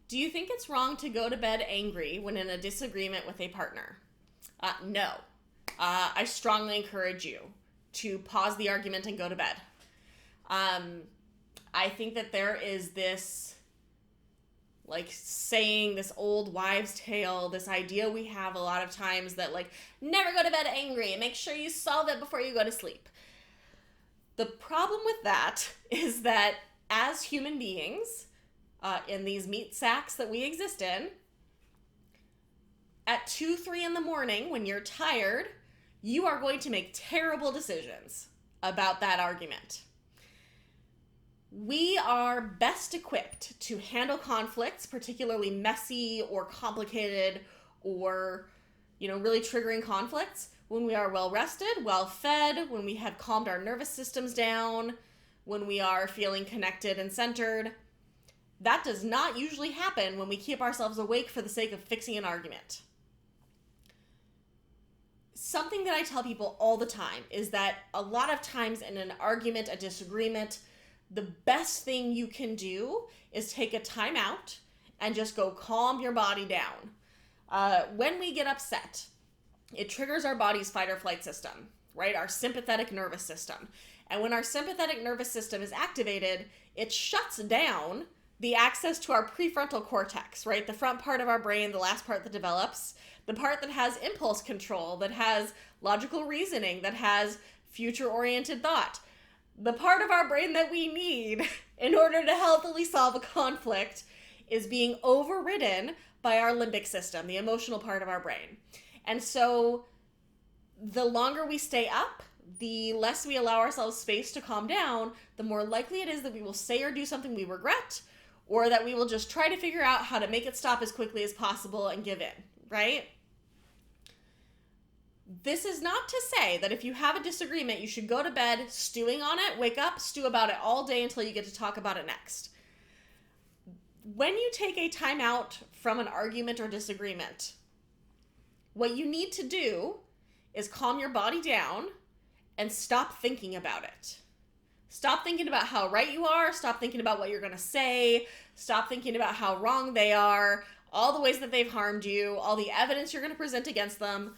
Do you think it's wrong to go to bed angry when in a disagreement with a partner? No. I strongly encourage you to pause the argument and go to bed. I think that there is this, like, saying, this old wives' tale, this idea we have a lot of times that, like, never go to bed angry and make sure you solve it before you go to sleep. The problem with that is that as human beings, in these meat sacks that we exist in, at 2, 3 in the morning, when you're tired, you are going to make terrible decisions about that argument. We are best equipped to handle conflicts, particularly messy or complicated or, really triggering conflicts, when we are well rested, well fed, when we have calmed our nervous systems down, when we are feeling connected and centered. That does not usually happen when we keep ourselves awake for the sake of fixing an argument. Something that I tell people all the time is that a lot of times in an argument, a disagreement, the best thing you can do is take a time out and just go calm your body down. When we get upset, it triggers our body's fight or flight system, right? Our sympathetic nervous system. And when our sympathetic nervous system is activated, it shuts down the access to our prefrontal cortex, right? The front part of our brain, the last part that develops, the part that has impulse control, that has logical reasoning, that has future-oriented thought. The part of our brain that we need in order to healthily solve a conflict is being overridden by our limbic system, the emotional part of our brain. And so the longer we stay up, the less we allow ourselves space to calm down, the more likely it is that we will say or do something we regret, or that we will just try to figure out how to make it stop as quickly as possible and give in, right? This is not to say that if you have a disagreement, you should go to bed stewing on it, wake up, stew about it all day until you get to talk about it next. When you take a time out from an argument or disagreement, what you need to do is calm your body down and stop thinking about it. Stop thinking about how right you are. Stop thinking about what you're going to say. Stop thinking about how wrong they are, all the ways that they've harmed you, all the evidence you're going to present against them.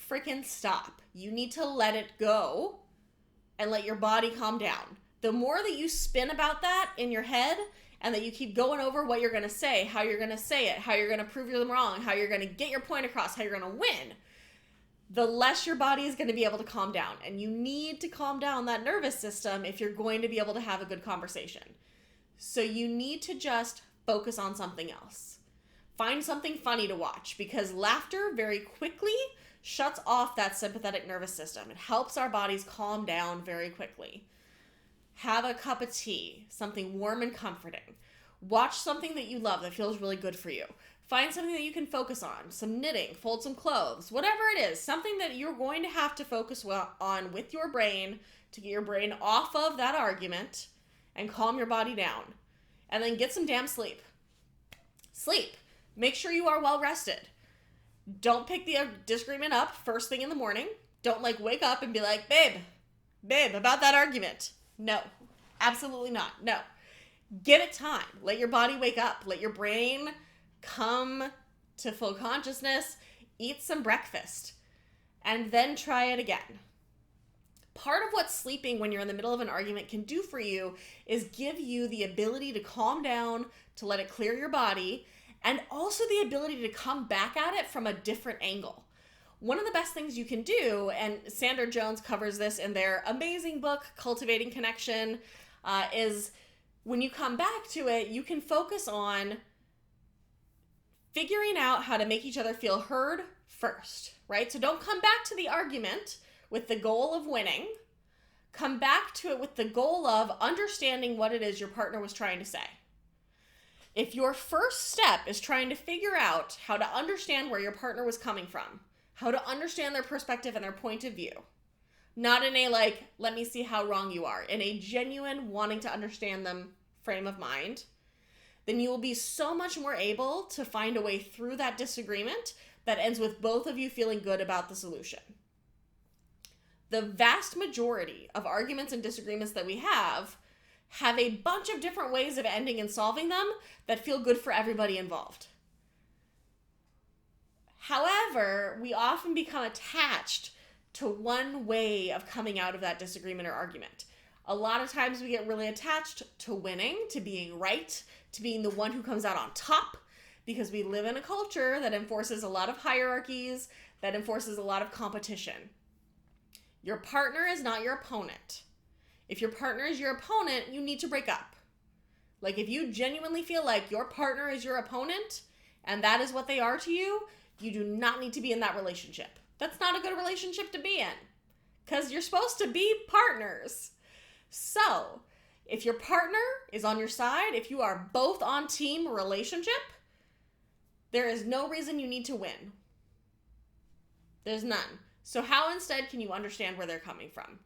Freaking stop. You need to let it go and let your body calm down. The more that you spin about that in your head and that you keep going over what you're going to say, how you're going to say it, how you're going to prove them wrong, how you're going to get your point across, how you're going to win, the less your body is going to be able to calm down. And you need to calm down that nervous system if you're going to be able to have a good conversation. So you need to just focus on something else. Find something funny to watch, because laughter very quickly shuts off that sympathetic nervous system. It helps our bodies calm down very quickly. Have a cup of tea, something warm and comforting. Watch something that you love that feels really good for you. Find something that you can focus on, some knitting, fold some clothes, whatever it is, something that you're going to have to focus on with your brain to get your brain off of that argument and calm your body down. And then get some damn sleep. Sleep. Make sure you are well rested. Don't pick the disagreement up first thing in the morning. Don't wake up and be like, babe, about that argument. No, absolutely not. No. Give it time. Let your body wake up. Let your brain come to full consciousness. Eat some breakfast. And then try it again. Part of what sleeping when you're in the middle of an argument can do for you is give you the ability to calm down, to let it clear your body, and also the ability to come back at it from a different angle. One of the best things you can do, and Sandra Jones covers this in their amazing book, Cultivating Connection, is when you come back to it, you can focus on figuring out how to make each other feel heard first, right? So don't come back to the argument with the goal of winning. Come back to it with the goal of understanding what it is your partner was trying to say. If your first step is trying to figure out how to understand where your partner was coming from, how to understand their perspective and their point of view, not in a let me see how wrong you are, in a genuine wanting to understand them frame of mind, then you will be so much more able to find a way through that disagreement that ends with both of you feeling good about the solution. The vast majority of arguments and disagreements that we have have a bunch of different ways of ending and solving them that feel good for everybody involved. However, we often become attached to one way of coming out of that disagreement or argument. A lot of times we get really attached to winning, to being right, to being the one who comes out on top, because we live in a culture that enforces a lot of hierarchies, that enforces a lot of competition. Your partner is not your opponent. If your partner is your opponent, you need to break up. Like, if you genuinely feel like your partner is your opponent, and that is what they are to you, you do not need to be in that relationship. That's not a good relationship to be in, because you're supposed to be partners. So, if your partner is on your side, if you are both on team relationship, there is no reason you need to win. There's none. So how instead can you understand where they're coming from?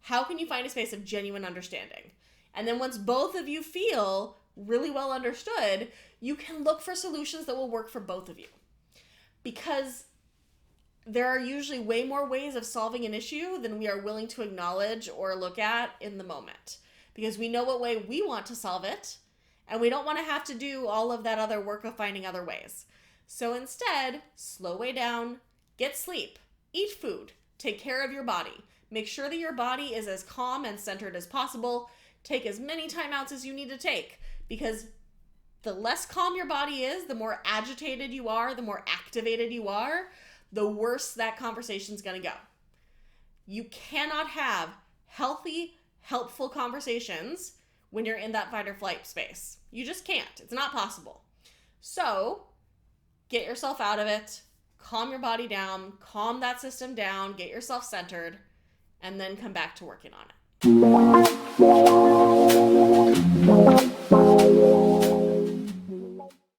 How can you find a space of genuine understanding? And then once both of you feel really well understood, you can look for solutions that will work for both of you. Because there are usually way more ways of solving an issue than we are willing to acknowledge or look at in the moment. Because we know what way we want to solve it, and we don't want to have to do all of that other work of finding other ways. So instead, slow way down, get sleep, eat food, take care of your body. Make sure that your body is as calm and centered as possible. Take as many timeouts as you need to take, because the less calm your body is, the more agitated you are, the more activated you are, the worse that conversation's going to go. You cannot have healthy, helpful conversations when you're in that fight or flight space. You just can't. It's not possible. So, get yourself out of it, calm your body down, calm that system down, get yourself centered, and then come back to working on it.